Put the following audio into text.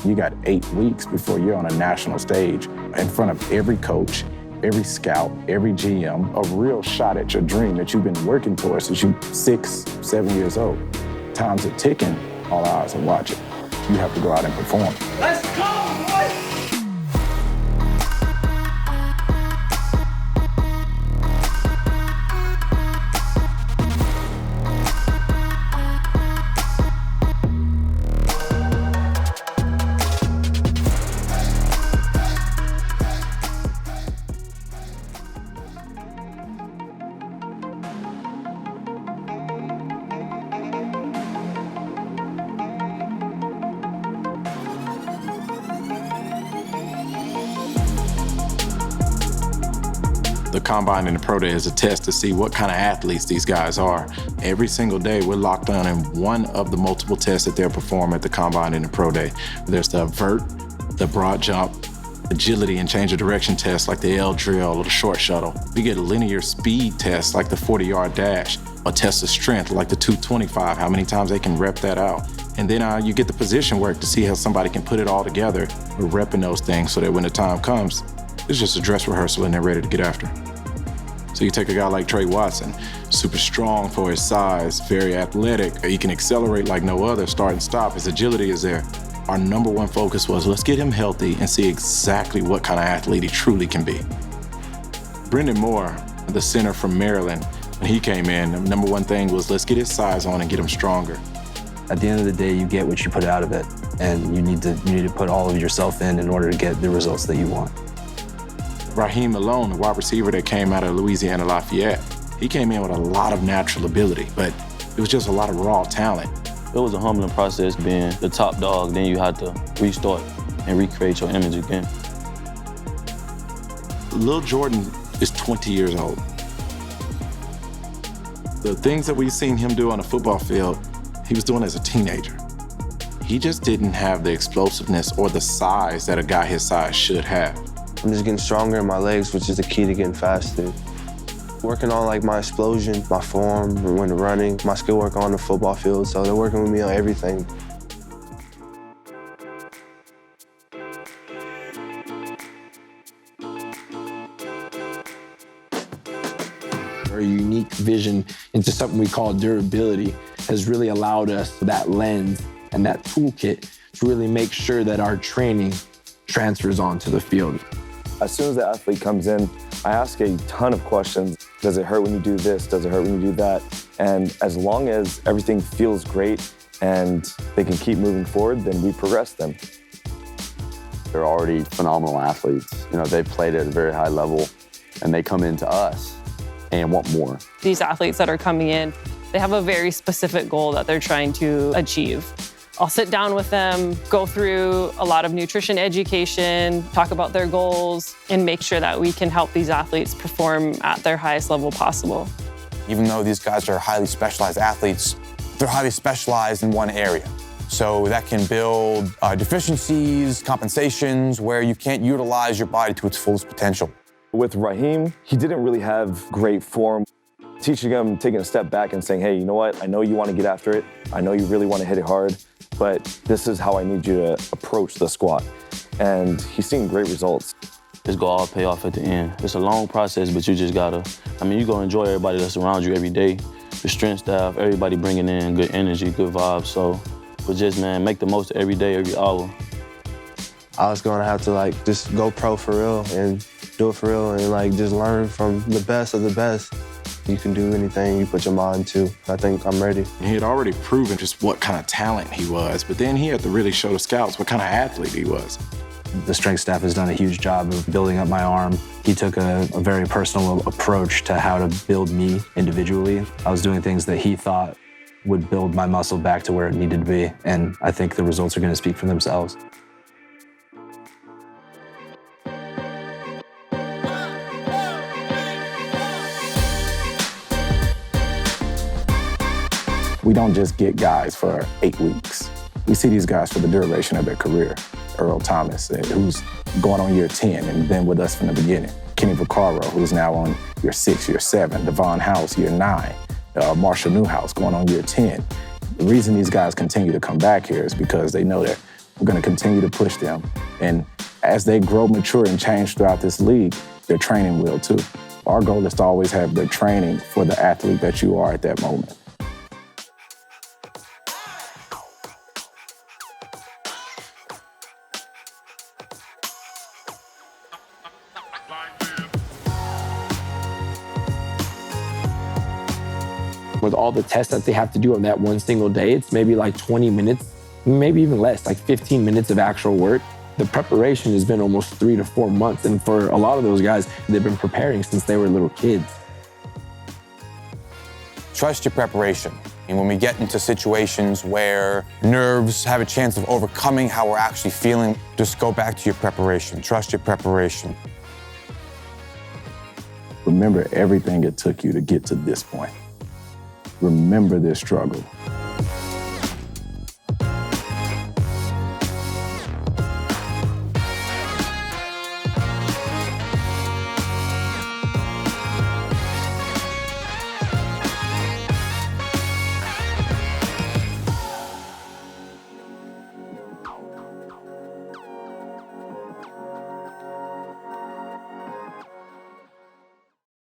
You got 8 weeks before you're on a national stage in front of every coach, every scout, every GM, a real shot at your dream that you've been working towards since you're 6, 7 years old. Time's are ticking, all eyes are watching. You have to go out and perform. Let's go, boys! The Combine and the Pro Day is a test to see what kind of athletes these guys are. Every single day, we're locked on in one of the multiple tests that they'll perform at the Combine and the Pro Day. There's the vert, the broad jump, agility and change of direction tests like the L drill or the short shuttle. We get a linear speed test like the 40-yard dash, a test of strength like the 225, how many times they can rep that out. And then you get the position work to see how somebody can put it all together. We're repping those things so that when the time comes, it's just a dress rehearsal and they're ready to get after. So you take a guy like Trey Watson, super strong for his size, very athletic. He can accelerate like no other, start and stop. His agility is there. Our number one focus was let's get him healthy and see exactly what kind of athlete he truly can be. Brendan Moore, the center from Maryland, when he came in, the number one thing was let's get his size on and get him stronger. At the end of the day, you get what you put out of it, and you need to put all of yourself in order to get the results that you want. Raheem Malone, the wide receiver that came out of Louisiana Lafayette, he came in with a lot of natural ability, but it was just a lot of raw talent. It was a humbling process being the top dog, then you had to restart and recreate your image again. Lil Jordan is 20 years old. The things that we've seen him do on the football field, he was doing as a teenager. He just didn't have the explosiveness or the size that a guy his size should have. I'm just getting stronger in my legs, which is the key to getting faster. Working on like my explosion, my form, when running, my skill work on the football field, so they're working with me on everything. Our unique vision into something we call durability has really allowed us that lens and that toolkit to really make sure that our training transfers onto the field. As soon as the athlete comes in, I ask a ton of questions. Does it hurt when you do this? Does it hurt when you do that? And as long as everything feels great and they can keep moving forward, then we progress them. They're already phenomenal athletes. You know, they played at a very high level, and they come into us and want more. These athletes that are coming in, they have a very specific goal that they're trying to achieve. I'll sit down with them, go through a lot of nutrition education, talk about their goals, and make sure that we can help these athletes perform at their highest level possible. Even though these guys are highly specialized athletes, they're highly specialized in one area. So that can build deficiencies, compensations, where you can't utilize your body to its fullest potential. With Raheem, he didn't really have great form. Teaching him, taking a step back and saying, hey, you know what? I know you want to get after it. I know you really want to hit it hard, but this is how I need you to approach the squat. And he's seeing great results. It's gonna all pay off at the end. It's a long process, but you just gotta, you're gonna enjoy everybody that's around you every day. The strength staff, everybody bringing in good energy, good vibes. So, but just, make the most of every day, every hour. I was gonna have to just go pro for real and do it for real and just learn from the best of the best. You can do anything you put your mind to. I think I'm ready. He had already proven just what kind of talent he was, but then he had to really show the scouts what kind of athlete he was. The strength staff has done a huge job of building up my arm. He took a very personal approach to how to build me individually. I was doing things that he thought would build my muscle back to where it needed to be, and I think the results are going to speak for themselves. We don't just get guys for 8 weeks. We see these guys for the duration of their career. Earl Thomas, who's going on year 10 and been with us from the beginning. Kenny Vaccaro, who's now on year 6, year 7. Devon House, year 9. Marshall Newhouse going on year 10. The reason these guys continue to come back here is because they know that We're going to continue to push them. And as they grow, mature, and change throughout this league, their training will too. Our goal is to always have the training for the athlete that you are at that moment. With all the tests that they have to do on that one single day, it's maybe like 20 minutes, maybe even less, like 15 minutes of actual work. The preparation has been almost 3 to 4 months. And for a lot of those guys, they've been preparing since they were little kids. Trust your preparation. And when we get into situations where nerves have a chance of overcoming how we're actually feeling, just go back to your preparation. Trust your preparation. Remember everything it took you to get to this point. Remember this struggle.